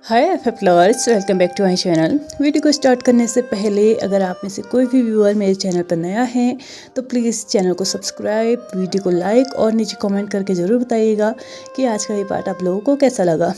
Hi F lovers, welcome back to my channel. Video को start करने से पहले अगर आप में से कोई भी व्यूअर मेरे चैनल पर नया है तो प्लीज़ चैनल को सब्सक्राइब, वीडियो को लाइक और नीचे कमेंट करके ज़रूर बताइएगा कि आज का ये पार्ट आप लोगों को कैसा लगा।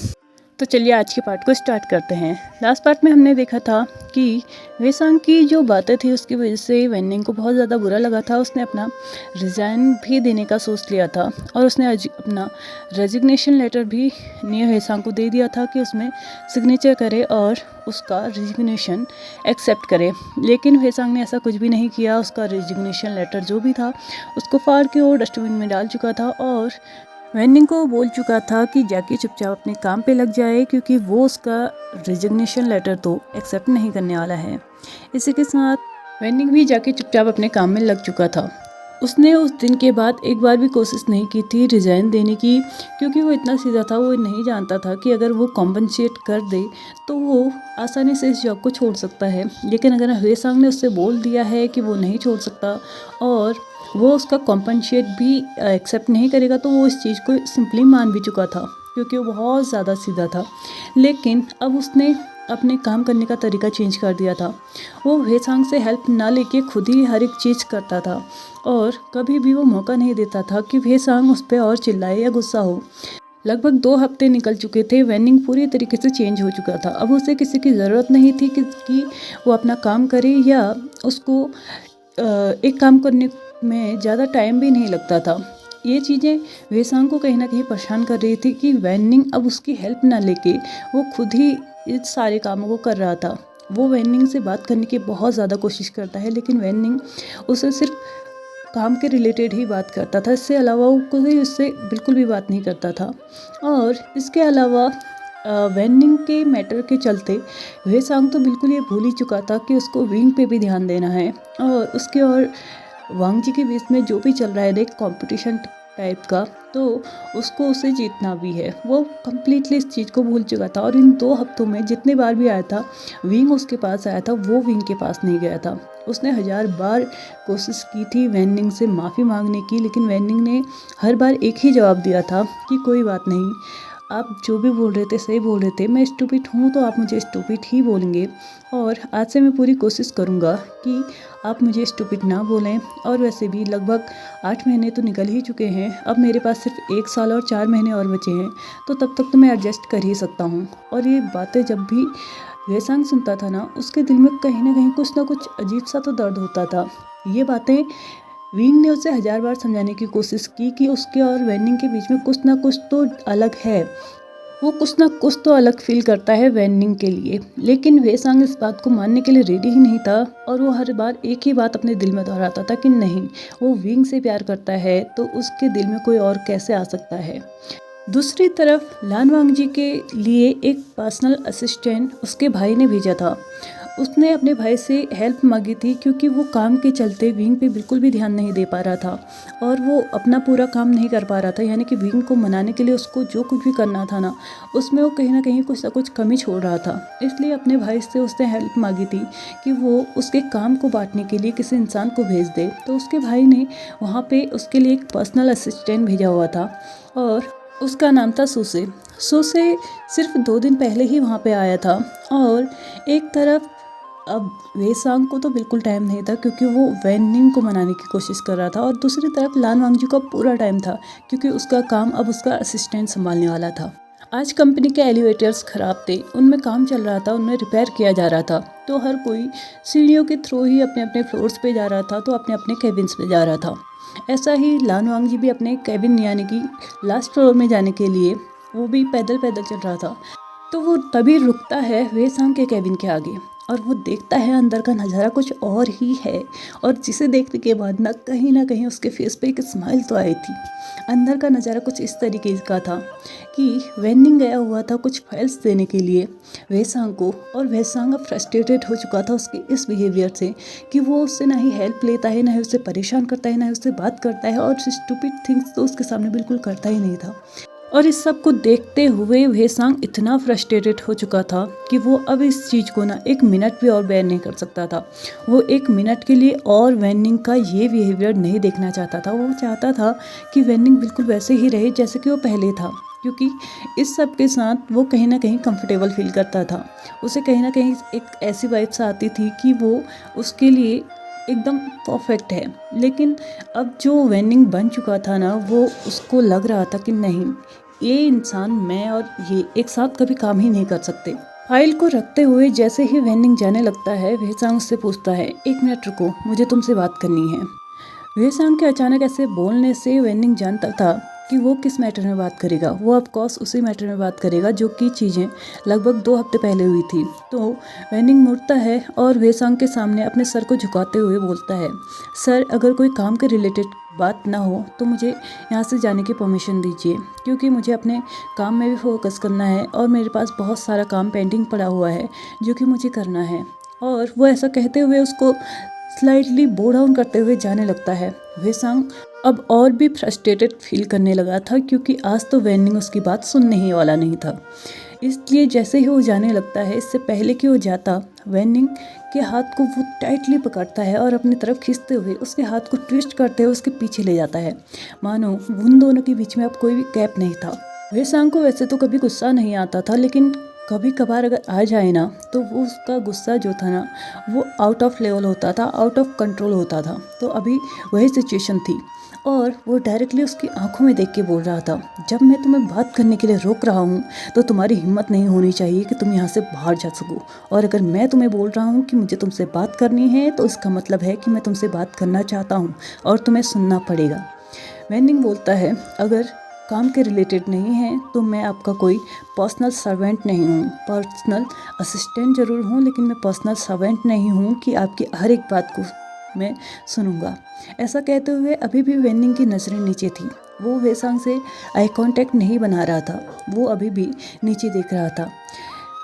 तो चलिए आज के पार्ट को स्टार्ट करते हैं। लास्ट पार्ट में हमने देखा था कि वेसांग की जो बातें थी उसकी वजह से वेन्निंग को बहुत ज़्यादा बुरा लगा था। उसने अपना रिज़ाइन भी देने का सोच लिया था और उसने अपना रेजिग्नेशन लेटर भी नियो वेसांग को दे दिया था कि उसमें सिग्नेचर करे और उसका रेजिग्नेशन एक्सेप्ट करे। लेकिन वेसांग ने ऐसा कुछ भी नहीं किया। उसका रेजिग्नेशन लेटर जो भी था उसको फाड़ के वो डस्टबिन में डाल चुका था और वेन्निंग को बोल चुका था कि जाके चुपचाप अपने काम पे लग जाए क्योंकि वो उसका रेजिग्नेशन लेटर तो एक्सेप्ट नहीं करने वाला है। इसी के साथ वेन्निंग भी जाके चुपचाप अपने काम में लग चुका था। उसने उस दिन के बाद एक बार भी कोशिश नहीं की थी रिज़ाइन देने की, क्योंकि वो इतना सीधा था। वो नहीं जानता था कि अगर वो कॉम्पनसेट कर दे तो वो आसानी से इस जॉब को छोड़ सकता है। लेकिन अगर वेसांग ने उससे बोल दिया है कि वो नहीं छोड़ सकता और वो उसका कॉम्पनसेट भी एक्सेप्ट नहीं करेगा तो वो इस चीज़ को सिंपली मान भी चुका था क्योंकि वो बहुत ज़्यादा सीधा था। लेकिन अब उसने अपने काम करने का तरीका चेंज कर दिया था। वो वेसांग से हेल्प ना लेके खुद ही हर एक चीज़ करता था और कभी भी वो मौका नहीं देता था कि वेसांग उस पर और चिल्लाए या गुस्सा हो। लगभग 2 हफ्ते निकल चुके थे। वेन्निंग पूरी तरीके से चेंज हो चुका था। अब उसे किसी की ज़रूरत नहीं थी कि वो अपना काम करे या उसको एक काम करने में ज़्यादा टाइम भी नहीं लगता था। ये चीज़ें वेसांग को कहीं ना कहीं परेशान कर रही थी कि वेन्निंग अब उसकी हेल्प ना लेके वो खुद ही इस सारे कामों को कर रहा था। वो वेन्निंग से बात करने की बहुत ज़्यादा कोशिश करता है लेकिन वेन्निंग उसे सिर्फ काम के रिलेटेड ही बात करता था। इससे अलावा वो कोई उससे बिल्कुल भी बात नहीं करता था। और इसके अलावा वेन्निंग के मैटर के चलते वेसांग तो बिल्कुल ये भूल ही चुका था कि उसको विंग पे भी ध्यान देना है और उसके और वांग जी के बीच में जो भी चल रहा है एक कंपटीशन टाइप का, तो उसको उसे जीतना भी है। वो कम्प्लीटली इस चीज़ को भूल चुका था और इन 2 हफ्तों में जितने बार भी आया था विंग उसके पास आया था, वो विंग के पास नहीं गया था। उसने 1000 बार कोशिश की थी वेन्निंग से माफ़ी मांगने की, लेकिन वेन्निंग ने हर बार एक ही जवाब दिया था कि कोई बात नहीं, आप जो भी बोल रहे थे सही बोल रहे थे। मैं स्टूपिड हूँ तो आप मुझे स्टूपिड ही बोलेंगे और आज से मैं पूरी कोशिश करूँगा कि आप मुझे स्टूपिड ना बोलें। और वैसे भी लगभग 8 महीने तो निकल ही चुके हैं। अब मेरे पास सिर्फ 1 साल और 4 महीने और बचे हैं, तो तब तक तो मैं एडजस्ट कर ही सकता हूँ। और ये बातें जब भी वेसांग सुनता था ना, उसके दिल में कहीं ना कहीं कुछ ना कुछ अजीब सा तो दर्द होता था। ये बातें विंग ने उसे 1000 बार समझाने की कोशिश की कि उसके और वेन्निंग के बीच में कुछ ना कुछ तो अलग है। वो कुछ ना कुछ तो अलग फील करता है वेन्निंग के लिए, लेकिन वेसांग इस बात को मानने के लिए रेडी ही नहीं था। और वो हर बार एक ही बात अपने दिल में दोहराता था कि नहीं, वो विंग से प्यार करता है तो उसके दिल में कोई और कैसे आ सकता है। दूसरी तरफ लान वांग जी के लिए एक पर्सनल असिस्टेंट उसके भाई ने भेजा था। उसने अपने भाई से हेल्प मांगी थी क्योंकि वो काम के चलते विंग पे बिल्कुल भी ध्यान नहीं दे पा रहा था और वो अपना पूरा काम नहीं कर पा रहा था। यानी कि विंग को मनाने के लिए उसको जो कुछ भी करना था ना, उसमें वो कहीं ना कहीं कुछ ना कुछ कमी छोड़ रहा था। इसलिए अपने भाई से उसने हेल्प मांगी थी कि वो उसके काम को बांटने के लिए किसी इंसान को भेज दे। तो उसके भाई ने वहाँ पे उसके लिए एक पर्सनल असिस्टेंट भेजा हुआ था और उसका नाम था सूसे। सूसे सिर्फ 2 दिन पहले ही वहाँ पे आया था और एक तरफ अब वेसांग को तो बिल्कुल टाइम नहीं था क्योंकि वो वेन्निंग को मनाने की कोशिश कर रहा था और दूसरी तरफ लान वांगजू का पूरा टाइम था क्योंकि उसका काम अब उसका असिस्टेंट संभालने वाला था। आज कंपनी के एलिवेटर्स ख़राब थे, उनमें काम चल रहा था, उनमें रिपेयर किया जा रहा था, तो हर कोई सीढ़ियों के थ्रू ही अपने अपने फ्लोर्स पे जा रहा था, तो अपने अपने केबिन्स पे जा रहा था। ऐसा ही लान वांगजी भी अपने केबिन यानी कि लास्ट फ्लोर में जाने के लिए वो भी पैदल पैदल चल रहा था। तो वो तभी रुकता है वेसांग के केबिन के आगे और वो देखता है अंदर का नज़ारा कुछ और ही है। और जिसे देखने के बाद ना कहीं उसके फेस पे एक स्माइल तो आई थी। अंदर का नज़ारा कुछ इस तरीके का था कि वेन्निंग गया हुआ था कुछ फाइल्स देने के लिए वेसांग को, और वेसांग अब फ्रस्ट्रेटेड हो चुका था उसके इस बिहेवियर से कि वो उससे ना ही हेल्प लेता है, ना ही उससे परेशान करता है, ना ही उससे बात करता है और स्टूपिड थिंग्स तो उसके सामने बिल्कुल करता ही नहीं था। और इस सब को देखते हुए वेसांग इतना फ्रस्ट्रेटेड हो चुका था कि वो अब इस चीज़ को ना 1 मिनट भी और बेयर नहीं कर सकता था। वो 1 मिनट के लिए और वेन्निंग का ये बिहेवियर नहीं देखना चाहता था। वो चाहता था कि वेन्निंग बिल्कुल वैसे ही रहे जैसे कि वो पहले था, क्योंकि इस सब के साथ वो कहीं ना कहीं कंफर्टेबल फील करता था। उसे कहीं ना कहीं एक ऐसी वाइब्स आती थी कि वो उसके लिए एकदम परफेक्ट है। लेकिन अब जो वेनिंग बन चुका था ना, वो उसको लग रहा था कि नहीं, ये इंसान मैं और ये एक साथ कभी काम ही नहीं कर सकते। फाइल को रखते हुए जैसे ही वेनिंग जाने लगता है, वेसांग उससे पूछता है, 1 मिनट रुको, मुझे तुमसे बात करनी है। वेसांग के अचानक ऐसे बोलने से वेनिंग जानता था कि वो किस मैटर में बात करेगा। वो ऑफ कोर्स उसी मैटर में बात करेगा जो कि चीज़ें लगभग 2 हफ्ते पहले हुई थी। तो वेनिंग मुड़ता है और वेसांग के सामने अपने सर को झुकाते हुए बोलता है, सर, अगर कोई काम के रिलेटेड बात ना हो तो मुझे यहाँ से जाने की परमिशन दीजिए, क्योंकि मुझे अपने काम में भी फोकस करना है और मेरे पास बहुत सारा काम पेंडिंग पड़ा हुआ है जो कि मुझे करना है। और वो ऐसा कहते हुए उसको स्लाइटली बो डाउन करते हुए जाने लगता है। वेसांग अब और भी फ्रस्ट्रेटेड फील करने लगा था, क्योंकि आज तो वेनिंग उसकी बात सुनने ही वाला नहीं था। इसलिए जैसे ही वो जाने लगता है, इससे पहले कि वो जाता, वेनिंग के हाथ को वो टाइटली पकड़ता है और अपनी तरफ खींचते हुए उसके हाथ को ट्विस्ट करते हुए उसके पीछे ले जाता है, मानो उन दोनों के बीच में अब कोई भी गैप नहीं था। वेसांग को वैसे तो कभी गुस्सा नहीं आता था, लेकिन कभी कभार अगर आ जाए ना, तो वो उसका गुस्सा जो था ना, वो आउट ऑफ लेवल होता था, आउट ऑफ कंट्रोल होता था। तो अभी वही सिचुएशन थी और वो डायरेक्टली उसकी आंखों में देख के बोल रहा था, जब मैं तुम्हें बात करने के लिए रोक रहा हूँ तो तुम्हारी हिम्मत नहीं होनी चाहिए कि तुम यहाँ से बाहर जा सको। और अगर मैं तुम्हें बोल रहा हूँ कि मुझे तुमसे बात करनी है, तो इसका मतलब है कि मैं तुमसे बात करना चाहता हूँ और तुम्हें सुनना पड़ेगा। वेनिंग बोलता है, अगर काम के रिलेटेड नहीं है तो मैं आपका कोई पर्सनल सर्वेंट नहीं हूँ। पर्सनल असिस्टेंट ज़रूर हूँ, लेकिन मैं पर्सनल सर्वेंट नहीं हूँ कि आपकी हर एक बात को मैं सुनूंगा। ऐसा कहते हुए अभी भी वेनिंग की नज़रें नीचे थी। वो वेसांग से आई कांटेक्ट नहीं बना रहा था, वो अभी भी नीचे देख रहा था।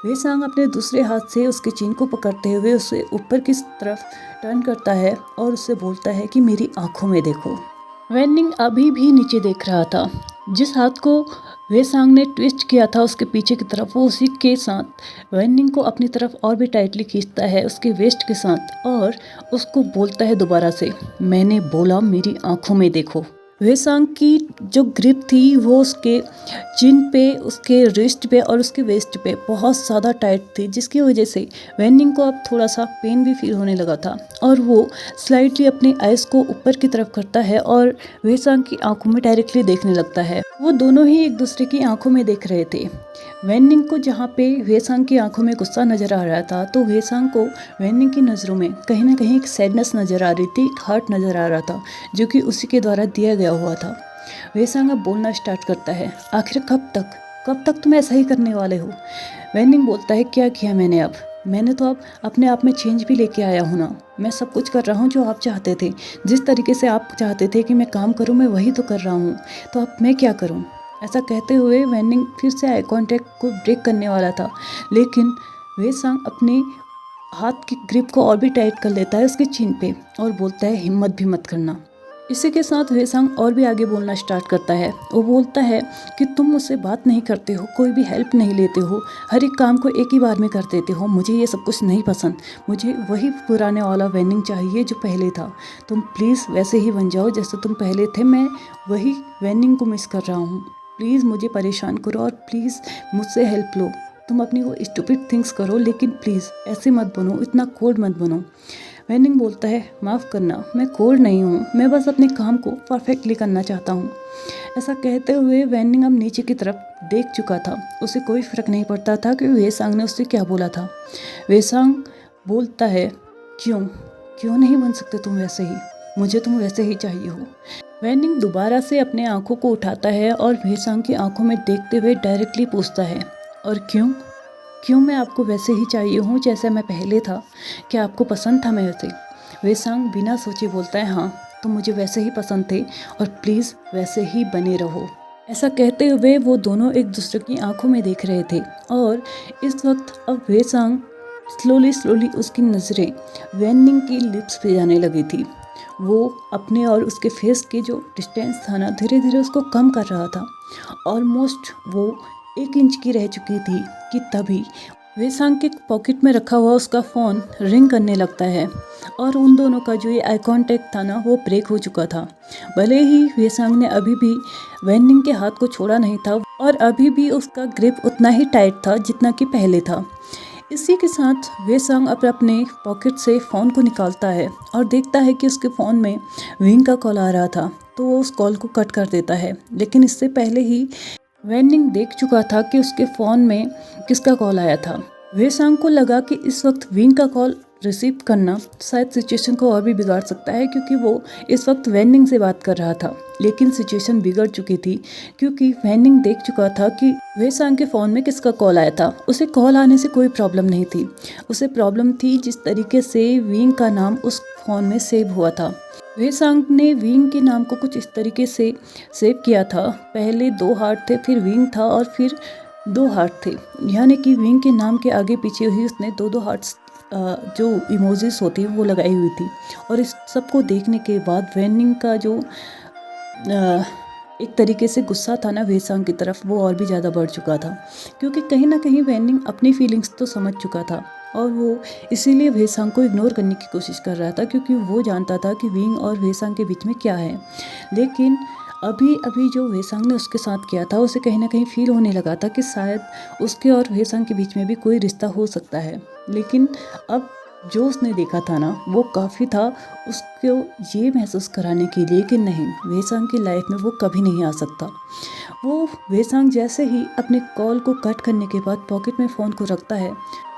वेसांग अपने दूसरे हाथ से उसके चीन को पकड़ते हुए उसे ऊपर की तरफ टर्न करता है और उससे बोलता है कि मेरी आंखों में देखो। वेनिंग अभी भी नीचे देख रहा था। जिस हाथ को वेसांग ने ट्विस्ट किया था उसके पीछे की तरफ, वो उसी के साथ वेनिंग को अपनी तरफ और भी टाइटली खींचता है उसके वेस्ट के साथ और उसको बोलता है दोबारा से, मैंने बोला मेरी आंखों में देखो। वेसांग की जो ग्रिप थी वो उसके चिन पे, उसके रिस्ट पे और उसके वेस्ट पे बहुत ज़्यादा टाइट थी, जिसकी वजह से वेनिंग को अब थोड़ा सा पेन भी फील होने लगा था। और वो स्लाइटली अपनी आइज़ को ऊपर की तरफ करता है और वेसांग की आंखों में डायरेक्टली देखने लगता है। वो दोनों ही एक दूसरे की आंखों में देख रहे थे। वेनिंग को जहाँ पे वेसांग की आंखों में गुस्सा नजर आ रहा था, तो वेसांग को वेनिंग की नज़रों में कहीं ना कहीं एक सैडनेस नजर आ रही थी, एक हर्ट नजर आ रहा था जो कि उसी के द्वारा दिया गया हुआ था। वेसांग अब बोलना स्टार्ट करता है, आखिर कब तक तुम ऐसा ही करने वाले हो। वेनिंग बोलता है, क्या किया मैंने अब? मैंने तो अब अपने आप में चेंज भी लेके आया हूँ ना। मैं सब कुछ कर रहा हूँ जो आप चाहते थे, जिस तरीके से आप चाहते थे कि मैं काम करूँ, मैं वही तो कर रहा हूँ। तो अब मैं क्या करूँ? ऐसा कहते हुए वेनिंग फिर से आई कांटेक्ट को ब्रेक करने वाला था, लेकिन वेसांग अपने हाथ की ग्रिप को और भी टाइट कर लेता है उसके चिन पे और बोलता है, हिम्मत भी मत करना। इसी के साथ वेसांग और भी आगे बोलना स्टार्ट करता है। वो बोलता है कि तुम मुझसे बात नहीं करते हो, कोई भी हेल्प नहीं लेते हो, हर एक काम को एक ही बार में कर देते हो। मुझे ये सब कुछ नहीं पसंद, मुझे वही पुराने वाला वेनिंग चाहिए जो पहले था। तुम प्लीज़ वैसे ही बन जाओ जैसे तुम पहले थे। मैं वही वेनिंग को मिस कर रहा हूँ। प्लीज़ मुझे परेशान करो और प्लीज़ मुझसे हेल्प लो। तुम अपनी वो स्टूपिड थिंग्स करो, लेकिन प्लीज़ ऐसे मत बनो, इतना कोल्ड मत बनो। वेनिंग बोलता है, माफ़ करना, मैं कोल्ड नहीं हूँ, मैं बस अपने काम को परफेक्टली करना चाहता हूँ। ऐसा कहते हुए वेनिंग अब नीचे की तरफ देख चुका था। उसे कोई फ़र्क नहीं पड़ता था कि वेसांग ने उससे क्या बोला था। वेसांग बोलता है, क्यों नहीं बन सकते तुम वैसे ही? मुझे तुम वैसे ही चाहिए हो। वेनिंग दोबारा से अपने आंखों को उठाता है और वेसांग की आंखों में देखते हुए डायरेक्टली पूछता है, और क्यों मैं आपको वैसे ही चाहिए हूँ जैसे मैं पहले था? क्या आपको पसंद था मैं वैसे? वेसांग बिना सोचे बोलता है, हाँ, तुम मुझे वैसे ही पसंद थे और प्लीज़ वैसे ही बने रहो। ऐसा कहते हुए वो दोनों एक दूसरे की आंखों में देख रहे थे और इस वक्त अब वेसांग स्लोली उसकी नज़रें वेनिंग की लिप्स पे जाने लगी थी। वो अपने और उसके फेस के जो डिस्टेंस था ना, धीरे धीरे उसको कम कर रहा था। ऑलमोस्ट वो 1 इंच की रह चुकी थी कि तभी वेसांग के पॉकेट में रखा हुआ उसका फ़ोन रिंग करने लगता है और उन दोनों का जो ये आई कांटेक्ट था ना, वो ब्रेक हो चुका था। भले ही वेसांग ने अभी भी वेनिंग के हाथ को छोड़ा नहीं था और अभी भी उसका ग्रिप उतना ही टाइट था जितना कि पहले था। इसी के साथ वे सांग अपने पॉकेट से फ़ोन को निकालता है और देखता है कि उसके फ़ोन में विंग का कॉल आ रहा था, तो वो उस कॉल को कट कर देता है। लेकिन इससे पहले ही वेनिंग देख चुका था कि उसके फ़ोन में किसका कॉल आया था। वे सांग को लगा कि इस वक्त विंग का कॉल रिसीव करना शायद सिचुएशन को और भी बिगाड़ सकता है, क्योंकि वो इस वक्त वेनिंग से बात कर रहा था। लेकिन सिचुएशन बिगड़ चुकी थी, क्योंकि वेनिंग देख चुका था कि वे सांग के फ़ोन में किसका कॉल आया था। उसे कॉल आने से कोई प्रॉब्लम नहीं थी, उसे प्रॉब्लम थी जिस तरीके से विंग का नाम उस फ़ोन में सेव हुआ था। वे सांग ने विंग के नाम को कुछ इस तरीके से सेव किया था, पहले 2 हार्ट थे, फिर विंग था और फिर 2 हार्ट थे, यानी कि विंग के नाम के आगे पीछे ही उसने 2-2 हार्ट्स जो इमोजीज होती है वो लगाई हुई थी। और इस सब को देखने के बाद वेनिंग का जो एक तरीके से गुस्सा था ना वे सांग की तरफ, वो और भी ज़्यादा बढ़ चुका था, क्योंकि कहीं ना कहीं वेनिंग अपनी फीलिंग्स तो समझ चुका था और वो इसीलिए वे सांग को इग्नोर करने की कोशिश कर रहा था, क्योंकि वो जानता था कि विंग और वे सांग के बीच में क्या है। लेकिन अभी अभी जो वे सांग ने उसके साथ किया था, उसे कहीं ना कहीं फील होने लगा था कि शायद उसके और वे सांग के बीच में भी कोई रिश्ता हो सकता है। लेकिन अब जो उसने देखा था ना, वो काफ़ी था उसको ये महसूस कराने के लिए कि नहीं, वे सांग की लाइफ में वो कभी नहीं आ सकता। वो वे सांग जैसे ही अपने कॉल को कट करने के बाद पॉकेट में फ़ोन को रखता है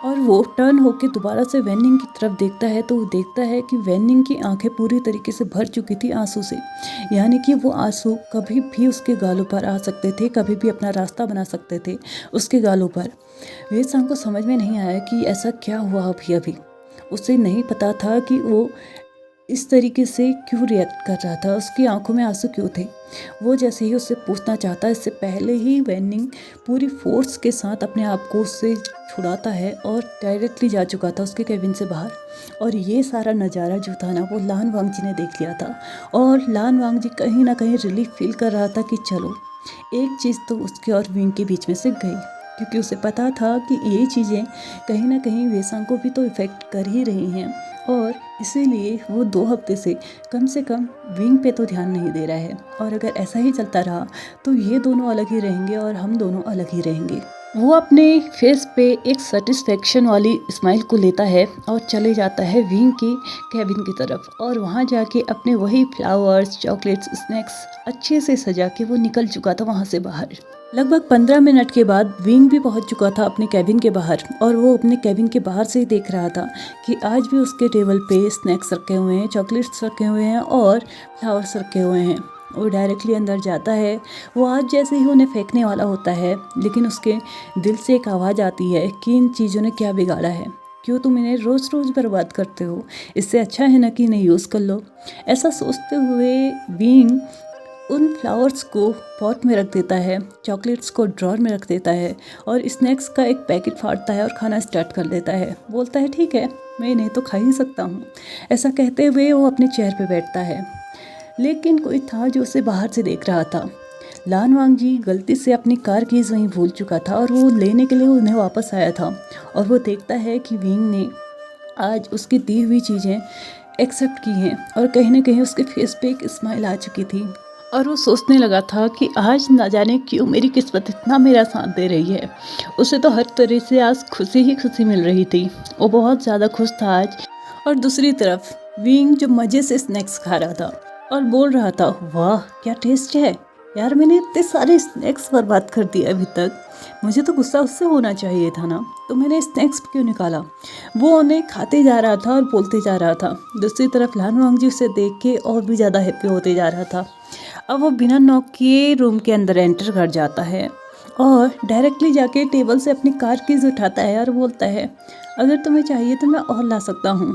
और वो टर्न होकर दोबारा से वेनिंग की तरफ देखता है, तो वो देखता है कि वेनिंग की आंखें पूरी तरीके से भर चुकी थी आंसू से, यानी कि वो आंसू कभी भी उसके गालों पर आ सकते थे, कभी भी अपना रास्ता बना सकते थे उसके गालों पर। वे सांग को समझ में नहीं आया कि ऐसा क्या हुआ अभी अभी। उसे नहीं पता था कि वो इस तरीके से क्यों रिएक्ट कर रहा था, उसकी आंखों में आंसू क्यों थे। वो जैसे ही उससे पूछना चाहता है, इससे पहले ही वेनिंग पूरी फोर्स के साथ अपने आप को उससे छुड़ाता है और डायरेक्टली जा चुका था उसके केबिन से बाहर। और ये सारा नज़ारा जो था ना, वो लान वांग जी ने देख लिया था और लान वांग जी कहीं ना कहीं रिलीफ फील कर रहा था कि चलो एक चीज़ तो उसके और विंग के बीच में से गई, क्योंकि उसे पता था कि ये चीज़ें कहीं ना कहीं वे सांग को भी तो इफ़ेक्ट कर ही रही हैं, और इसीलिए वो 2 हफ्ते से कम विंग पे तो ध्यान नहीं दे रहा है। और अगर ऐसा ही चलता रहा तो ये दोनों अलग ही रहेंगे और हम दोनों अलग ही रहेंगे। वो अपने फेस पे एक सेटिस्फेक्शन वाली स्माइल को लेता है और चले जाता है विंग की कैबिन की तरफ, और वहाँ जाके अपने वही फ्लावर्स, चॉकलेट्स, स्नैक्स अच्छे से सजा के वो निकल चुका था वहाँ से बाहर। लगभग 15 मिनट के बाद विंग भी पहुंच चुका था अपने कैबिन के बाहर, और वो अपने कैबिन के बाहर से ही देख रहा था कि आज भी उसके टेबल पे स्नैक्स रखे हुए हैं, चॉकलेट्स रखे हुए हैं और फ्लावर्स रखे हुए हैं। वो डायरेक्टली अंदर जाता है। वो आज जैसे ही उन्हें फेंकने वाला होता है, लेकिन उसके दिल से एक आवाज़ आती है कि इन चीज़ों ने क्या बिगाड़ा है, क्यों तुम इन्हें रोज़ रोज़ बर्बाद करते हो, इससे अच्छा है ना कि इन्हें यूज़ कर लो। ऐसा सोचते हुए विंग उन फ्लावर्स को पॉट में रख देता है, चॉकलेट्स को ड्रॉर में रख देता है और स्नैक्स का एक पैकेट फाड़ता है और खाना स्टार्ट कर देता है। बोलता है ठीक है, मैं इन्हें तो खा ही सकता हूँ। ऐसा कहते हुए वो अपने चेयर पे बैठता है। लेकिन कोई था जो उसे बाहर से देख रहा था। लान वांग जी गलती से अपनी कार कीज़ वहीं भूल चुका था और वो लेने के लिए उन्हें वापस आया था, और वो देखता है कि विंग ने आज उसकी दी हुई चीज़ें एक्सेप्ट की हैं और कहीं ना कहीं उसके फेस पे एक स्माइल आ चुकी थी। और वो सोचने लगा था कि आज ना जाने क्यों मेरी किस्मत इतना मेरा साथ दे रही है। उसे तो हर तरह से आज खुशी ही खुशी मिल रही थी, वो बहुत ज़्यादा खुश था आज। और दूसरी तरफ विंग जो मज़े से स्नैक्स खा रहा था और बोल रहा था, वाह क्या टेस्ट है यार, मैंने इतने सारे स्नैक्स बर्बाद कर दिए अभी तक, मुझे तो गुस्सा उससे होना चाहिए था ना, तो मैंने स्नैक्स क्यों निकाला। वो उन्हें खाते जा रहा था और बोलते जा रहा था। दूसरी तरफ लान वांग जी उसे देख के और भी ज़्यादा हैप्पी होते जा रहा था। अब वो बिना नॉक किए रूम के अंदर एंटर कर जाता है और डायरेक्टली जाके टेबल से अपनी कार कीज़ उठाता है और बोलता है, अगर तुम्हें चाहिए तो मैं और ला सकता हूँ।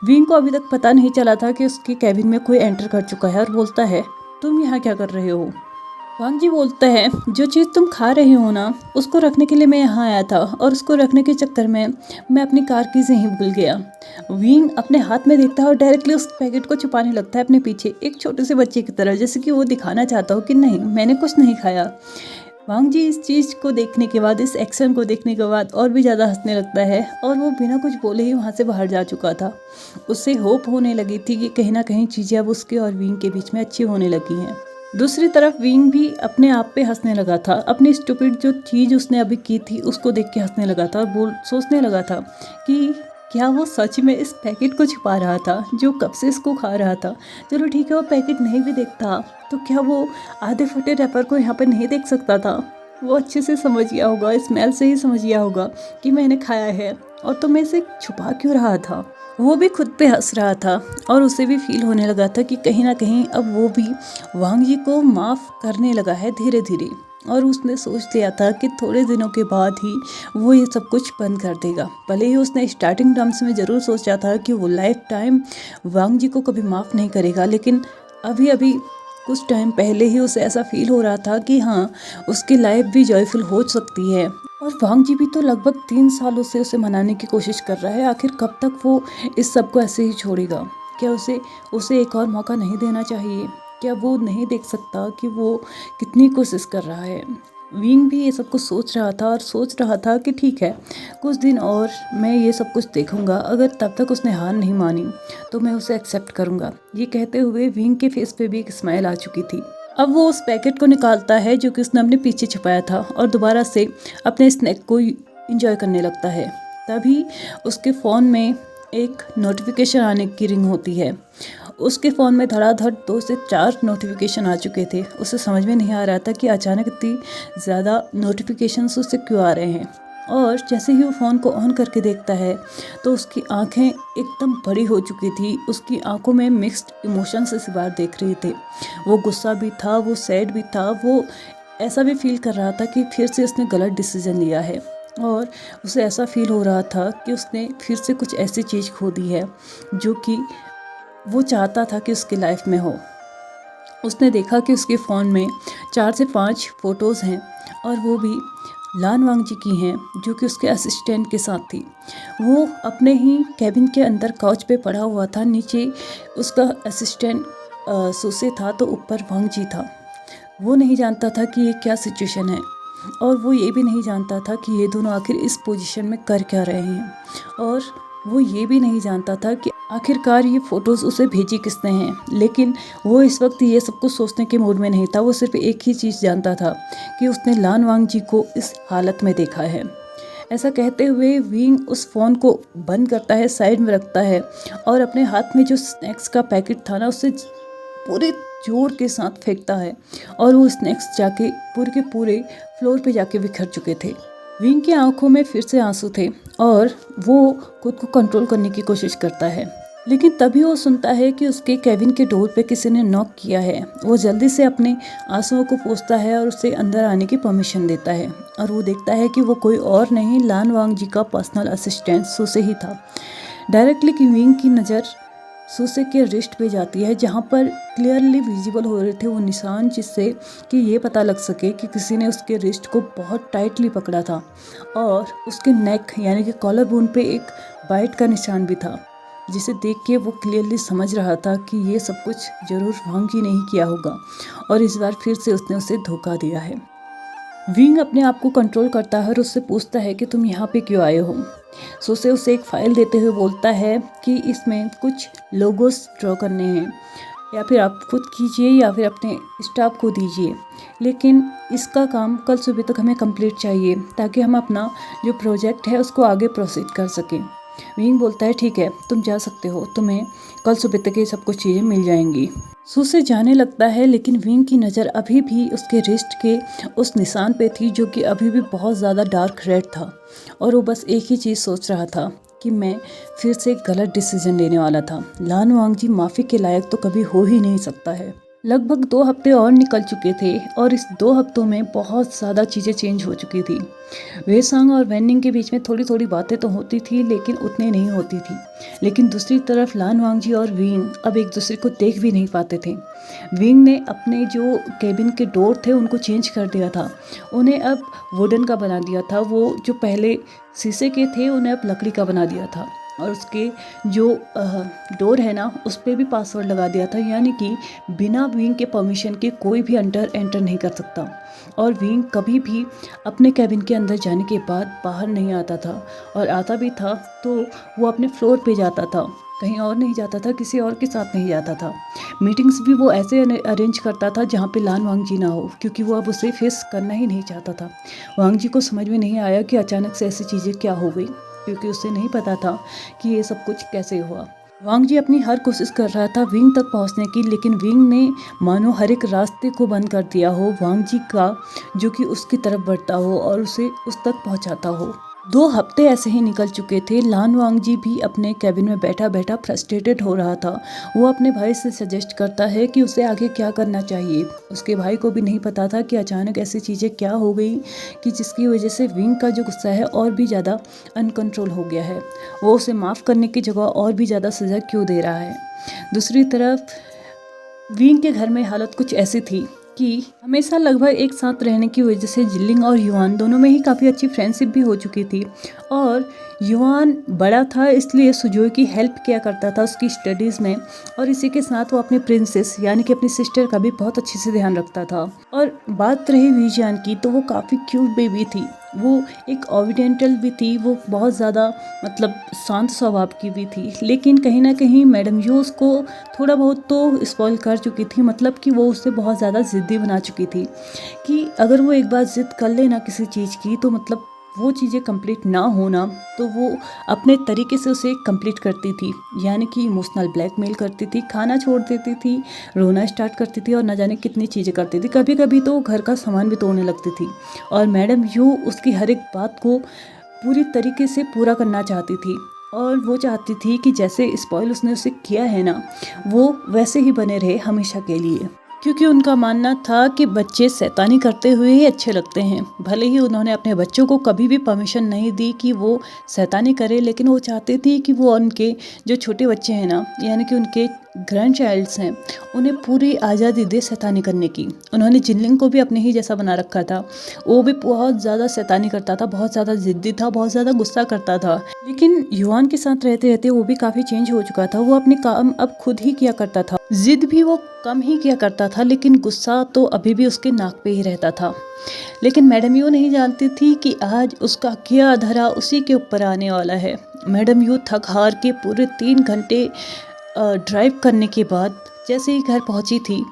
विंग को अभी तक पता नहीं चला था कि उसके कैबिन में कोई एंटर कर चुका है और बोलता है, तुम यहाँ क्या कर रहे हो। वांग जी बोलता है, जो चीज़ तुम खा रही हो ना, उसको रखने के लिए मैं यहाँ आया था और उसको रखने के चक्कर में मैं अपनी कार कीज़ यहीं भूल गया। विंग अपने हाथ में देखता है और डायरेक्टली उस पैकेट को छुपाने लगता है अपने पीछे, एक छोटे से बच्चे की तरह, जैसे कि वो दिखाना चाहता हो कि नहीं मैंने कुछ नहीं खाया। वांग जी इस चीज़ को देखने के बाद, इस एक्शन को देखने के बाद और भी ज़्यादा हंसने लगता है और वो बिना कुछ बोले ही वहाँ से बाहर जा चुका था। उससे होप होने लगी थी कि कहीं ना कहीं चीज़ें अब उसके और विंग के बीच में अच्छी होने लगी हैं। दूसरी तरफ विंग भी अपने आप पे हंसने लगा था। अपनी स्टूपिड जो चीज़ उसने अभी की थी उसको देख के हंसने लगा था और सोचने लगा था कि क्या वो सच में इस पैकेट को छुपा रहा था जो कब से इसको खा रहा था। चलो ठीक है, वो पैकेट नहीं भी देखता तो क्या वो आधे फटे रैपर को यहाँ पर नहीं देख सकता था। वो अच्छे से समझ गया होगा, स्मेल से ही समझ गया होगा कि मैंने खाया है, और तो मैं इसे छुपा क्यों रहा था। वो भी खुद पे हंस रहा था और उसे भी फील होने लगा था कि कहीं ना कहीं अब वो भी वांग जी को माफ़ करने लगा है धीरे धीरे। और उसने सोच लिया था कि थोड़े दिनों के बाद ही वो ये सब कुछ बंद कर देगा। भले ही उसने स्टार्टिंग टर्म्स में ज़रूर सोचा था कि वो लाइफ टाइम वांग जी को कभी माफ़ नहीं करेगा, लेकिन अभी अभी कुछ टाइम पहले ही उसे ऐसा फील हो रहा था कि हाँ, उसकी लाइफ भी जॉयफुल हो सकती है। और वांग जी भी तो लगभग 3 सालों से उसे मनाने की कोशिश कर रहा है। आखिर कब तक वो इस सब को ऐसे ही छोड़ेगा। क्या उसे एक और मौका नहीं देना चाहिए? क्या वो नहीं देख सकता कि वो कितनी कोशिश कर रहा है? विंग भी ये सब कुछ सोच रहा था और सोच रहा था कि ठीक है, कुछ दिन और मैं ये सब कुछ देखूंगा, अगर तब तक उसने हार नहीं मानी तो मैं उसे एक्सेप्ट करूंगा। ये कहते हुए विंग के फेस पे भी एक स्माइल आ चुकी थी। अब वो उस पैकेट को निकालता है जो कि उसने अपने पीछे छुपाया था और दोबारा से अपने स्नैक को इंजॉय करने लगता है। तभी उसके फ़ोन में एक नोटिफिकेशन आने की रिंग होती है। उसके फ़ोन में धड़ाधड़ 2 से 4 नोटिफिकेशन आ चुके थे। उसे समझ में नहीं आ रहा था कि अचानक इतनी ज़्यादा नोटिफिकेशंस उससे क्यों आ रहे हैं। और जैसे ही वो फ़ोन को ऑन करके देखता है तो उसकी आंखें एकदम बड़ी हो चुकी थी। उसकी आंखों में मिक्स्ड इमोशंस इस बार देख रहे थे। वो गुस्सा भी था, वो सैड भी था, वो ऐसा भी फील कर रहा था कि फिर से उसने गलत डिसीजन लिया है। और उसे ऐसा फील हो रहा था कि उसने फिर से कुछ ऐसी चीज़ खो दी है जो कि वो चाहता था कि उसकी लाइफ में हो। उसने देखा कि उसके फ़ोन में 4 से 5 फ़ोटोज़ हैं और वो भी लान वांग जी की हैं, जो कि उसके असिस्टेंट के साथ थी। वो अपने ही कैबिन के अंदर काउच पे पड़ा हुआ था। नीचे उसका असिस्टेंट सुसे था तो ऊपर वांग जी था। वो नहीं जानता था कि ये क्या सिचुएशन है और वो ये भी नहीं जानता था कि ये दोनों आखिर इस पोजीशन में कर क्या रहे हैं। और वो ये भी नहीं जानता था कि आखिरकार ये फ़ोटोज़ उसे भेजी किसने हैं। लेकिन वो इस वक्त ये सब कुछ सोचने के मूड में नहीं था। वो सिर्फ एक ही चीज़ जानता था कि उसने लान वांग जी को इस हालत में देखा है। ऐसा कहते हुए विंग उस फ़ोन को बंद करता है, साइड में रखता है और अपने हाथ में जो स्नैक्स का पैकेट था ना, उससे पूरे जोर के साथ फेंकता है और वो स्नैक्स जाके पूरे के पूरे फ्लोर पे जाके बिखर चुके थे। विंग की आंखों में फिर से आंसू थे और वो खुद को कंट्रोल करने की कोशिश करता है, लेकिन तभी वो सुनता है कि उसके केबिन के डोर पे किसी ने नॉक किया है। वो जल्दी से अपने आंसुओं को पोंछता है और उसे अंदर आने की परमिशन देता है और वो देखता है कि वो कोई और नहीं, लान वांग जी का पर्सनल असिस्टेंट सुसे ही था। डायरेक्टली की विंग की नज़र सुसे के रिस्ट पे जाती है, जहाँ पर क्लियरली विजिबल हो रहे थे वो निशान, जिससे कि ये पता लग सके कि किसी ने उसके रिस्ट को बहुत टाइटली पकड़ा था। और उसके नेक यानी कि कॉलर बोन पे एक बाइट का निशान भी था, जिसे देख के वो क्लियरली समझ रहा था कि ये सब कुछ जरूर वांग जी ने ही किया होगा और इस बार फिर से उसने उसे धोखा दिया है। विंग अपने आप को कंट्रोल करता है और उससे पूछता है कि तुम यहाँ पे क्यों आए हो। सुसे उसे एक फाइल देते हुए बोलता है कि इसमें कुछ लोगोस ड्रॉ करने हैं, या फिर आप खुद कीजिए या फिर अपने स्टाफ को दीजिए, लेकिन इसका काम कल सुबह तक हमें कंप्लीट चाहिए ताकि हम अपना जो प्रोजेक्ट है उसको आगे प्रोसीड कर सकें। विंग बोलता है ठीक है, तुम जा सकते हो, तुम्हें कल सुबह तक ये सब कुछ चीज़ें मिल जाएंगी। सुसे जाने लगता है, लेकिन विंग की नज़र अभी भी उसके रिस्ट के उस निशान पे थी जो कि अभी भी बहुत ज़्यादा डार्क रेड था। और वो बस एक ही चीज़ सोच रहा था कि मैं फिर से गलत डिसीजन लेने वाला था। लान वांग जी माफ़ी के लायक तो कभी हो ही नहीं सकता है। लगभग 2 हफ्ते और निकल चुके थे और इस 2 हफ्तों में बहुत ज़्यादा चीज़ें चेंज हो चुकी थी। वेसांग और वैनिंग के बीच में थोड़ी थोड़ी बातें तो होती थी, लेकिन उतनी नहीं होती थी। लेकिन दूसरी तरफ लान वांग जी और विंग अब एक दूसरे को देख भी नहीं पाते थे। विंग ने अपने जो केबिन के डोर थे उनको चेंज कर दिया था, उन्हें अब वुडन का बना दिया था। वो जो पहले शीशे के थे उन्हें अब लकड़ी का बना दिया था और उसके जो डोर है ना, उस पर भी पासवर्ड लगा दिया था, यानी कि बिना विंग के परमिशन के कोई भी अंदर एंटर नहीं कर सकता। और विंग कभी भी अपने कैबिन के अंदर जाने के बाद बाहर नहीं आता था, और आता भी था तो वो अपने फ्लोर पे जाता था। कहीं और नहीं जाता था, किसी और के साथ नहीं जाता था। मीटिंग्स भी वो ऐसे अरेंज करता था जहाँ पे लान वांगजी ना हो, क्योंकि वो अब उसे फेस करना ही नहीं चाहता था। वांगजी को समझ में नहीं आया कि अचानक से ऐसी चीज़ें क्या हो गई, क्योंकि उसे नहीं पता था कि ये सब कुछ कैसे हुआ। वांगजी अपनी हर कोशिश कर रहा था विंग तक पहुंचने की, लेकिन विंग ने मानो हर एक रास्ते को बंद कर दिया हो वांगजी का, जो कि उसकी तरफ बढ़ता हो और उसे उस तक पहुंचाता हो। 2 हफ्ते ऐसे ही निकल चुके थे। लान वांगजी भी अपने कैबिन में बैठा बैठा फ्रस्ट्रेटेड हो रहा था। वो अपने भाई से सजेस्ट करता है कि उसे आगे क्या करना चाहिए। उसके भाई को भी नहीं पता था कि अचानक ऐसी चीज़ें क्या हो गई कि जिसकी वजह से विंग का जो गुस्सा है और भी ज़्यादा अनकंट्रोल हो गया है। वो उसे माफ़ करने की जगह और भी ज़्यादा सज़ा क्यों दे रहा है। दूसरी तरफ विंग के घर में हालत कुछ ऐसी थी कि हमेशा लगभग एक साथ रहने की वजह से जिलिंग और युआन दोनों में ही काफ़ी अच्छी फ्रेंडशिप भी हो चुकी थी। और युआन बड़ा था, इसलिए सुजोय की हेल्प किया करता था उसकी स्टडीज़ में, और इसी के साथ वो अपनी प्रिंसेस यानी कि अपनी सिस्टर का भी बहुत अच्छे से ध्यान रखता था। और बात रही विजियान की, तो वो काफ़ी क्यूट बेबी थी। वो एक ओविडेंटल भी थी, वो बहुत ज़्यादा मतलब शांत स्वभाव की भी थी, लेकिन कहीं ना कहीं मैडम यू उसको थोड़ा बहुत तो स्पॉइल कर चुकी थी। मतलब कि वो उससे बहुत ज़्यादा ज़िद्दी बना चुकी थी कि अगर वो एक बार ज़िद कर लेना किसी चीज़ की, तो मतलब वो चीज़ें कंप्लीट ना होना, तो वो अपने तरीके से उसे कंप्लीट करती थी। यानी कि इमोशनल ब्लैकमेल करती थी, खाना छोड़ देती थी, रोना स्टार्ट करती थी और न जाने कितनी चीज़ें करती थी। कभी कभी तो घर का सामान भी तोड़ने लगती थी। और मैडम यू उसकी हर एक बात को पूरी तरीके से पूरा करना चाहती थी, और वो चाहती थी कि जैसे स्पॉइल उसने उसे किया है ना, वो वैसे ही बने रहे हमेशा के लिए। क्योंकि उनका मानना था कि बच्चे शैतानी करते हुए ही अच्छे लगते हैं। भले ही उन्होंने अपने बच्चों को कभी भी परमिशन नहीं दी कि वो शैतानी करे, लेकिन वो चाहते थे कि वो उनके जो छोटे बच्चे हैं ना, यानी कि उनके ग्रैंड चाइल्ड्स हैं, उन्हें पूरी आज़ादी दे शैतानी करने की। उन्होंने जिनलिंग को भी अपने ही जैसा बना रखा था। वो भी बहुत ज़्यादा शैतानी करता था, बहुत ज़्यादा ज़िद्दी था, बहुत ज़्यादा गुस्सा करता था। लेकिन युआन के साथ रहते रहते वो भी काफ़ी चेंज हो चुका था। वो अपने काम अब खुद ही किया करता था, जिद भी वो कम ही किया करता था, लेकिन गुस्सा तो अभी भी उसके नाक पे ही रहता था। लेकिन मैडम यू नहीं जानती थी कि आज उसका किया धरा उसी के ऊपर आने वाला है। मैडम यू थक हार के पूरे 3 घंटे ड्राइव करने के बाद जैसे ही घर पहुंची थी,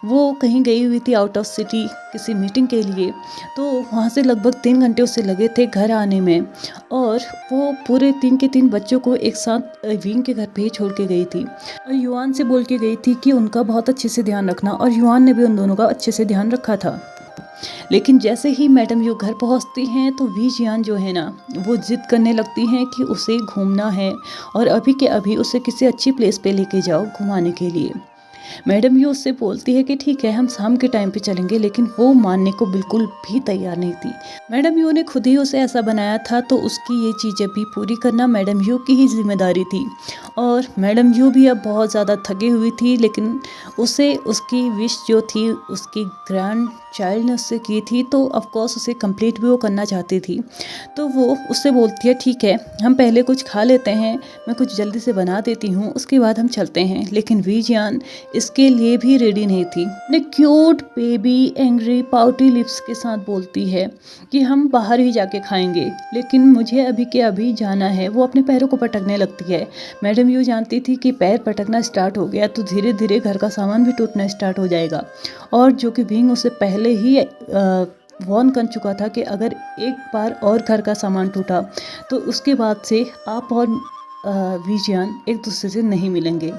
वो कहीं गई हुई थी आउट ऑफ सिटी किसी मीटिंग के लिए, तो वहाँ से लगभग 3 घंटे उसे लगे थे घर आने में। और वो पूरे 3 के 3 बच्चों को एक साथ विंग के घर पे ही छोड़ के गई थी, और युआन से बोल के गई थी कि उनका बहुत अच्छे से ध्यान रखना, और युआन ने भी उन दोनों का अच्छे से ध्यान रखा था। लेकिन जैसे ही मैडम यू घर पहुंचती हैं, तो विजियान जो है ना, वो जिद करने लगती हैं कि उसे घूमना है और अभी के अभी उसे किसी अच्छी प्लेस पे लेके जाओ घुमाने के लिए। मैडम यू उससे बोलती है कि ठीक है, हम शाम के टाइम पे चलेंगे, लेकिन वो मानने को बिल्कुल भी तैयार नहीं थी। मैडम यू ने खुद ही उसे ऐसा बनाया था, तो उसकी ये चीज़ें भी पूरी करना मैडम यू की ही जिम्मेदारी थी। और मैडम यू भी अब बहुत ज़्यादा थकी हुई थी, लेकिन उसे उसकी विश जो थी उसकी ग्रैंड चाइल्ड ने उससे की थी, तो ऑफकोर्स उसे कंप्लीट भी वो करना चाहती थी। तो वो उससे बोलती है ठीक है, हम पहले कुछ खा लेते हैं, मैं कुछ जल्दी से बना देती हूँ, उसके बाद हम चलते हैं। लेकिन विजियान इसके लिए भी रेडी नहीं थी। ने cute baby angry pouty lips के साथ बोलती है कि हम बाहर ही जाके खाएंगे, लेकिन मुझे अभी के अभी जाना है। वो अपने पैरों को पटकने लगती है। मैडम यू जानती थी कि पैर पटकना स्टार्ट हो गया तो धीरे धीरे घर का सामान भी टूटना स्टार्ट हो जाएगा, और जो कि विंग उसे पहले ही वॉर्न कर चुका था कि अगर एक बार और घर का सामान टूटा तो उसके बाद से आप और विजियान एक दूसरे से नहीं मिलेंगे।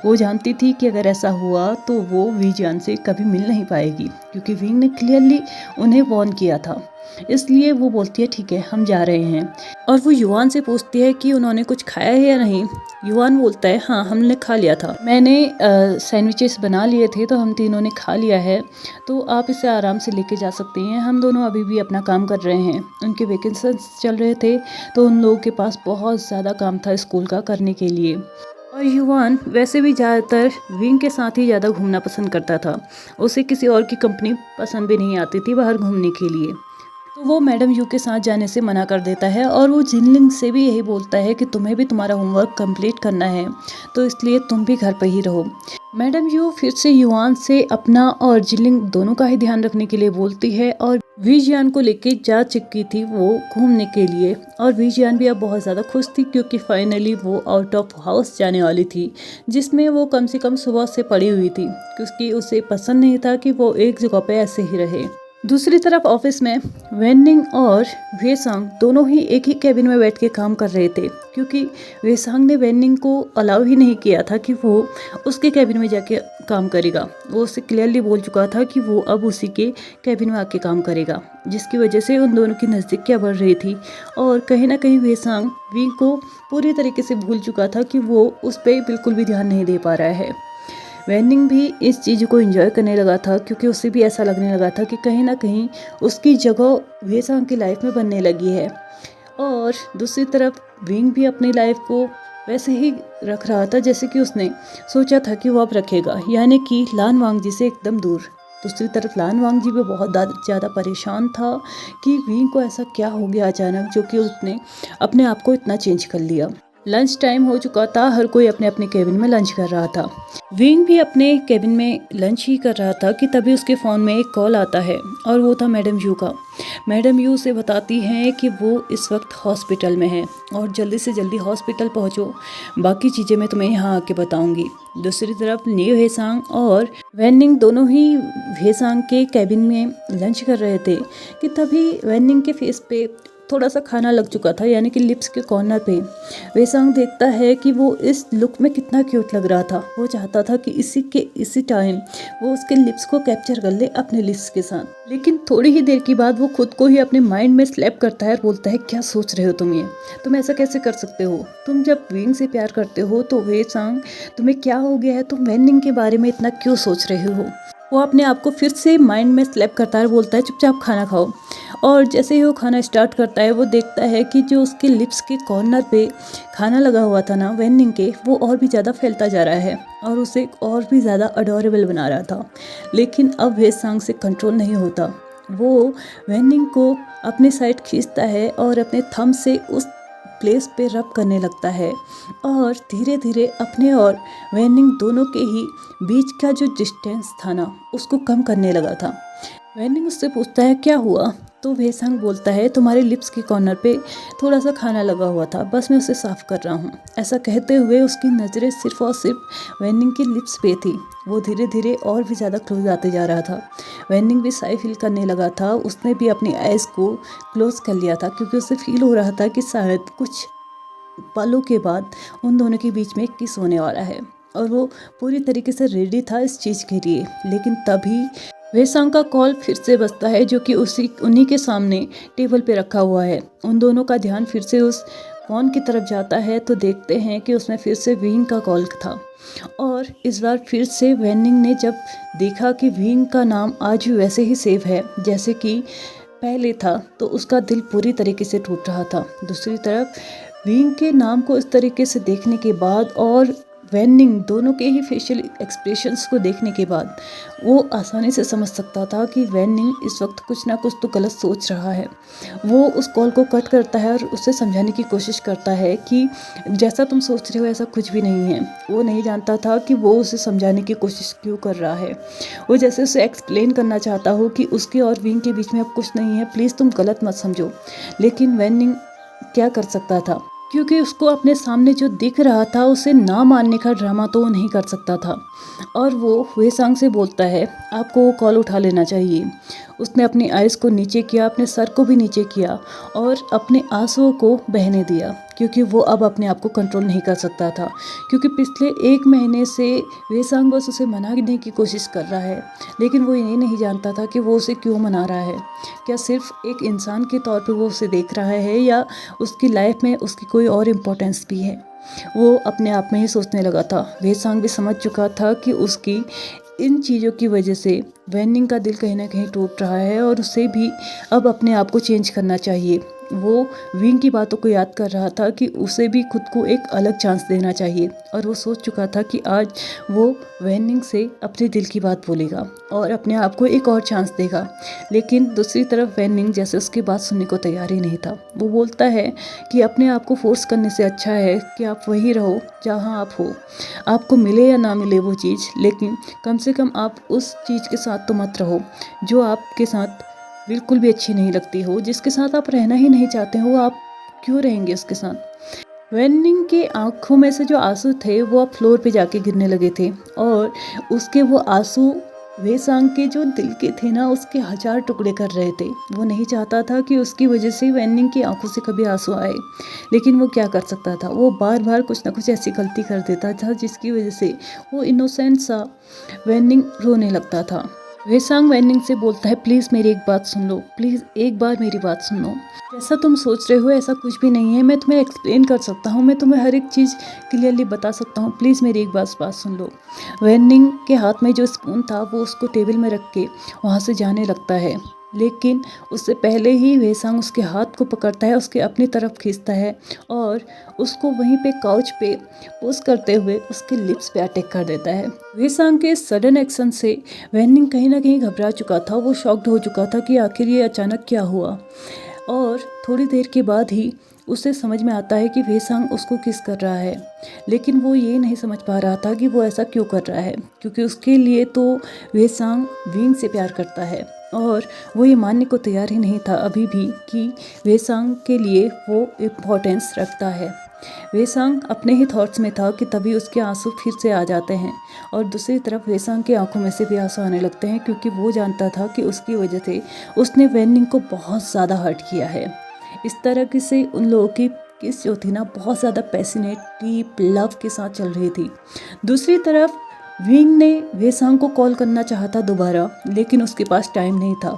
वो जानती थी कि अगर ऐसा हुआ तो वो विजियान से कभी मिल नहीं पाएगी, क्योंकि विंग ने क्लियरली उन्हें वॉर्न किया था। इसलिए वो बोलती है ठीक है, हम जा रहे हैं। और वो युआन से पूछती है कि उन्होंने कुछ खाया है या नहीं। युआन बोलता है हाँ, हमने खा लिया था, मैंने सैंडविचेस बना लिए थे, तो हम तीनों ने खा लिया है, तो आप इसे आराम से लेके जा सकती हैं। हम दोनों अभी भी अपना काम कर रहे हैं। उनके वेकेशंस चल रहे थे, तो उन लोगों के पास बहुत ज़्यादा काम था स्कूल का करने के लिए। और युवान वैसे भी ज़्यादातर विंग के साथ ही ज़्यादा घूमना पसंद करता था। उसे किसी और की कंपनी पसंद भी नहीं आती थी बाहर घूमने के लिए। तो वो मैडम यू के साथ जाने से मना कर देता है और वो जिनलिंग से भी यही बोलता है कि तुम्हें भी तुम्हारा होमवर्क कंप्लीट करना है, तो इसलिए तुम भी घर पर ही रहो। मैडम यू फिर से युआन से अपना और जिनलिंग दोनों का ही ध्यान रखने के लिए बोलती है और वीजियान को लेके जा चुकी थी वो घूमने के लिए। और वीजियान भी अब बहुत ज़्यादा खुश थी क्योंकि फाइनली वो आउट ऑफ हाउस जाने वाली थी, जिसमें वो कम से कम सुबह से पड़ी हुई थी क्योंकि उसे पसंद नहीं था कि वो एक जगह पे ऐसे ही रहे। दूसरी तरफ ऑफिस में वेनिंग और वेसांग दोनों ही एक ही कैबिन में बैठ के काम कर रहे थे क्योंकि वेसांग ने वेनिंग को अलाउ ही नहीं किया था कि वो उसके कैबिन में जाके काम करेगा। वो उससे क्लियरली बोल चुका था कि वो अब उसी के कैबिन में आके काम करेगा, जिसकी वजह से उन दोनों की नज़दीकियाँ बढ़ रही थी। और कहीं ना कहीं वेसांग विंग को पूरी तरीके से भूल चुका था कि वो उस पर बिल्कुल भी ध्यान नहीं दे पा रहा है। वेनिंग भी इस चीज़ को एंजॉय करने लगा था क्योंकि उसे भी ऐसा लगने लगा था कि कहीं ना कहीं उसकी जगह वेसांग की लाइफ में बनने लगी है। और दूसरी तरफ विंग भी अपनी लाइफ को वैसे ही रख रहा था जैसे कि उसने सोचा था कि वो अब रखेगा, यानी कि लान वांग जी से एकदम दूर। दूसरी तरफ लान वांग जी भी बहुत ज़्यादा परेशान था कि विंग को ऐसा क्या हो गया अचानक जो कि उसने अपने आप को इतना चेंज कर लिया। लंच टाइम हो चुका था, हर कोई अपने अपने केबिन में लंच कर रहा था। विंग भी अपने केबिन में लंच ही कर रहा था कि तभी उसके फ़ोन में एक कॉल आता है और वो था मैडम यू का। मैडम यू उसे बताती हैं कि वो इस वक्त हॉस्पिटल में है और जल्दी से जल्दी हॉस्पिटल पहुंचो, बाकी चीज़ें मैं तुम्हें यहाँ आके बताऊंगी। दूसरी तरफ न्यू हेसांग और वेनिंग दोनों ही हेसांग के केबिन में लंच कर रहे थे कि तभी वेनिंग के फेस पे थोड़ा सा खाना लग चुका था, यानी कि लिप्स के कॉर्नर पे। वेसांग देखता है कि वो इस लुक में कितना क्यूट लग रहा था। वो चाहता था कि इसी टाइम वो उसके लिप्स को कैप्चर कर ले अपने लिप्स के साथ। लेकिन थोड़ी ही देर के बाद वो खुद को ही अपने माइंड में स्लैप करता है और बोलता है, क्या सोच रहे हो तुम ऐसा कैसे कर सकते हो? तुम जब विंग से प्यार करते हो तो वेसांग तुम्हें क्या हो गया है? तुम वेनिंग के बारे में इतना क्यों सोच रहे हो? वो अपने आप को फिर से माइंड में स्लैप करता है, बोलता है चुपचाप खाना खाओ। और जैसे ही वो खाना स्टार्ट करता है वो देखता है कि जो उसके लिप्स के कॉर्नर पे खाना लगा हुआ था ना वेनिंग के, वो और भी ज़्यादा फैलता जा रहा है और उसे और भी ज़्यादा अडोरेबल बना रहा था। लेकिन अब वेसांग से कंट्रोल नहीं होता। वो वेनिंग को अपने साइड खींचता है और अपने थंब से उस प्लेस पे रब करने लगता है और धीरे धीरे अपने और वेनिंग दोनों के ही बीच का जो डिस्टेंस था ना उसको कम करने लगा था। वेनिंग उससे पूछता है क्या हुआ, तो वेसांग बोलता है तुम्हारे लिप्स के कॉर्नर पे थोड़ा सा खाना लगा हुआ था, बस मैं उसे साफ कर रहा हूँ। ऐसा कहते हुए उसकी नज़रें सिर्फ और सिर्फ वेनिंग के लिप्स पे थी। वो धीरे धीरे और भी ज़्यादा क्लोज आते जा रहा था। वेनिंग भी साई फील करने लगा था। उसने भी अपनी आइज़ को क्लोज कर लिया था क्योंकि उसे फील हो रहा था कि शायद कुछ पलों के बाद उन दोनों के बीच में किस होने वाला है और वो पूरी तरीके से रेडी था इस चीज़ के लिए। लेकिन तभी वेसांग का कॉल फिर से बजता है जो कि उन्हीं के सामने टेबल पे रखा हुआ है। उन दोनों का ध्यान फिर से उस फ़ोन की तरफ जाता है तो देखते हैं कि उसमें फिर से विंग का कॉल था। और इस बार फिर से वेनिंग ने जब देखा कि विंग का नाम आज भी वैसे ही सेव है जैसे कि पहले था, तो उसका दिल पूरी तरीके से टूट रहा था। दूसरी तरफ विंग के नाम को इस तरीके से देखने के बाद और वेनिंग दोनों के ही फेशियल एक्सप्रेशंस को देखने के बाद वो आसानी से समझ सकता था कि वेनिंग इस वक्त कुछ ना कुछ तो गलत सोच रहा है। वो उस कॉल को कट करता है और उसे समझाने की कोशिश करता है कि जैसा तुम सोच रहे हो ऐसा कुछ भी नहीं है। वो नहीं जानता था कि वो उसे समझाने की कोशिश क्यों कर रहा है। वो जैसे उसे एक्सप्लेन करना चाहता हो कि उसके और विंग के बीच में अब कुछ नहीं है, प्लीज़ तुम गलत मत समझो। लेकिन वेनिंग क्या कर सकता था क्योंकि उसको अपने सामने जो दिख रहा था उसे ना मानने का ड्रामा तो वो नहीं कर सकता था। और वो वेसांग से बोलता है आपको वो कॉल उठा लेना चाहिए। उसने अपनी आइज़ को नीचे किया, अपने सर को भी नीचे किया और अपने आंसुओं को बहने दिया क्योंकि वो अब अपने आप को कंट्रोल नहीं कर सकता था। क्योंकि पिछले 1 महीने से वेसांग बस उसे मनाने की कोशिश कर रहा है, लेकिन वो ये नहीं जानता था कि वो उसे क्यों मना रहा है। क्या सिर्फ एक इंसान के तौर पे वो उसे देख रहा है या उसकी लाइफ में उसकी कोई और इम्पोर्टेंस भी है? वो अपने आप में ही सोचने लगा था। वेसांग भी समझ चुका था कि उसकी इन चीज़ों की वजह से वैनिंग का दिल कहीं ना कहीं टूट रहा है और उसे भी अब अपने आप को चेंज करना चाहिए। वो विंग की बातों को याद कर रहा था कि उसे भी खुद को एक अलग चांस देना चाहिए और वो सोच चुका था कि आज वो वैनिंग से अपने दिल की बात बोलेगा और अपने आप को एक और चांस देगा। लेकिन दूसरी तरफ वैनिंग जैसे उसकी बात सुनने को तैयार ही नहीं था। वो बोलता है कि अपने आप को फोर्स करने से अच्छा है कि आप वहीं रहो जहाँ आप हो, आपको मिले या ना मिले वो चीज़, लेकिन कम से कम आप उस चीज़ के साथ तो मत रहो जो आपके साथ बिल्कुल भी अच्छी नहीं लगती हो, जिसके साथ आप रहना ही नहीं चाहते हो, आप क्यों रहेंगे उसके साथ। वैनिंग के आंखों में से जो आंसू थे वो अब फ्लोर पे जाके गिरने लगे थे और उसके वो आंसू वेसांग के जो दिल के थे ना, उसके 1000 टुकड़े कर रहे थे। वो नहीं चाहता था कि उसकी वजह से वैनिंग की आंखों से कभी आंसू आए, लेकिन वो क्या कर सकता था। वो बार बार कुछ ना कुछ ऐसी गलती कर देता था जिसकी वजह से वो इनोसेंट सा वैनिंग रोने लगता था। वेसांग वैनिंग से बोलता है, प्लीज़ मेरी एक बात सुन लो, प्लीज़ एक बार मेरी बात सुन लो। जैसा तुम सोच रहे हो ऐसा कुछ भी नहीं है, मैं तुम्हें एक्सप्लेन कर सकता हूँ, मैं तुम्हें हर एक चीज़ क्लियरली बता सकता हूँ, प्लीज़ मेरी एक बात सुन लो। वैनिंग के हाथ में जो स्पून था वो उसको टेबल में रख के वहाँ से जाने लगता है, लेकिन उससे पहले ही वेसांग उसके हाथ को पकड़ता है, उसके अपनी तरफ खींचता है और उसको वहीं पे काउच पे पोज करते हुए उसके लिप्स पे अटैक कर देता है। वेसांग के सडन एक्शन से वैनिंग कहीं ना कहीं घबरा चुका था। वो शॉक्ड हो चुका था कि आखिर ये अचानक क्या हुआ, और थोड़ी देर के बाद ही उसे समझ में आता है कि वेसांग उसको किस कर रहा है, लेकिन वो ये नहीं समझ पा रहा था कि वो ऐसा क्यों कर रहा है, क्योंकि उसके लिए तो वेसांग विंग से प्यार करता है और वो ये मानने को तैयार ही नहीं था अभी भी कि वेसांग के लिए वो इम्पोर्टेंस रखता है। वेसांग अपने ही थॉट्स में था कि तभी उसके आंसू फिर से आ जाते हैं और दूसरी तरफ वेसांग की आंखों में से भी आंसू आने लगते हैं, क्योंकि वो जानता था कि उसकी वजह से उसने वैनिंग को बहुत ज़्यादा हर्ट किया है। इस तरह से उन लोगों की किस जो थी ना, बहुत ज़्यादा पैसिनेट डीप लव के साथ चल रही थी। दूसरी तरफ विंग ने वेसांग को कॉल करना चाहा था दोबारा, लेकिन उसके पास टाइम नहीं था।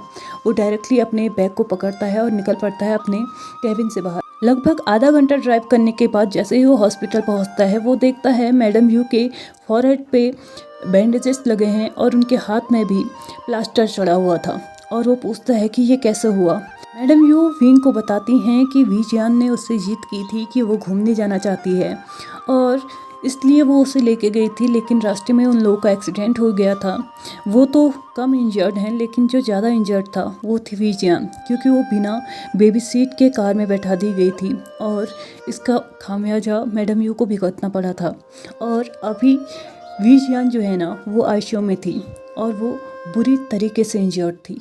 वो डायरेक्टली अपने बैग को पकड़ता है और निकल पड़ता है अपने कैबिन से बाहर। लगभग आधा घंटा ड्राइव करने के बाद जैसे ही वो हॉस्पिटल पहुंचता है, वो देखता है मैडम यू के फॉरहेड पे बैंडेजेस लगे हैं और उनके हाथ में भी प्लास्टर चढ़ा हुआ था, और वो पूछता है कि ये कैसे हुआ। मैडम यू विंग को बताती हैं कि वीजियान ने उससे जिद की थी कि वो घूमने जाना चाहती है और इसलिए वो उसे लेके गई थी, लेकिन रास्ते में उन लोगों का एक्सीडेंट हो गया था। वो तो कम इंजर्ड हैं, लेकिन जो ज़्यादा इंजर्ड था वो थी वीजियान, क्योंकि वो बिना बेबी सीट के कार में बैठा दी गई थी और इसका खामियाजा मैडम यू को भुगतना पड़ा था। और अभी वीजियान जो है ना, वो आईसीयू में थी और वो बुरी तरीके से इंजर्ड थी।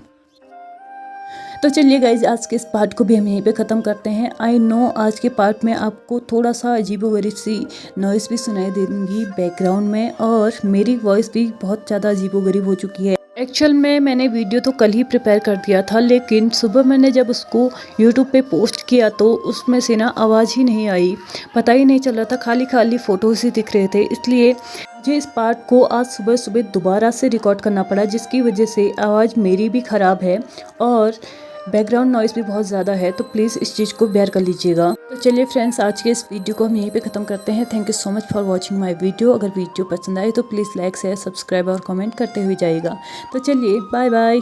तो चलिए गाइज, आज के इस पार्ट को भी हम यहीं पे ख़त्म करते हैं। आई नो आज के पार्ट में आपको थोड़ा सा अजीबोगरीब सी नॉइज़ भी सुनाई देंगी बैकग्राउंड में, और मेरी वॉइस भी बहुत ज़्यादा अजीबोगरीब हो चुकी है। एक्चुअल में मैंने वीडियो तो कल ही प्रिपेयर कर दिया था, लेकिन सुबह मैंने जब उसको यूट्यूब पे पोस्ट किया तो उसमें से ना आवाज़ ही नहीं आई, पता ही नहीं चल रहा था, खाली खाली फ़ोटोज़ ही दिख रहे थे। इसलिए मुझे इस पार्ट को आज सुबह सुबह दोबारा से रिकॉर्ड करना पड़ा, जिसकी वजह से आवाज़ मेरी भी ख़राब है और बैकग्राउंड नॉइज़ भी बहुत ज़्यादा है, तो प्लीज़ इस चीज़ को बेयर कर लीजिएगा। तो चलिए फ्रेंड्स, आज के इस वीडियो को हम यहीं पे ख़त्म करते हैं। Thank you so much for watching my video. अगर वीडियो पसंद आए तो प्लीज़ लाइक शेयर सब्सक्राइब और कमेंट करते हुए जाइएगा। तो चलिए बाय बाय।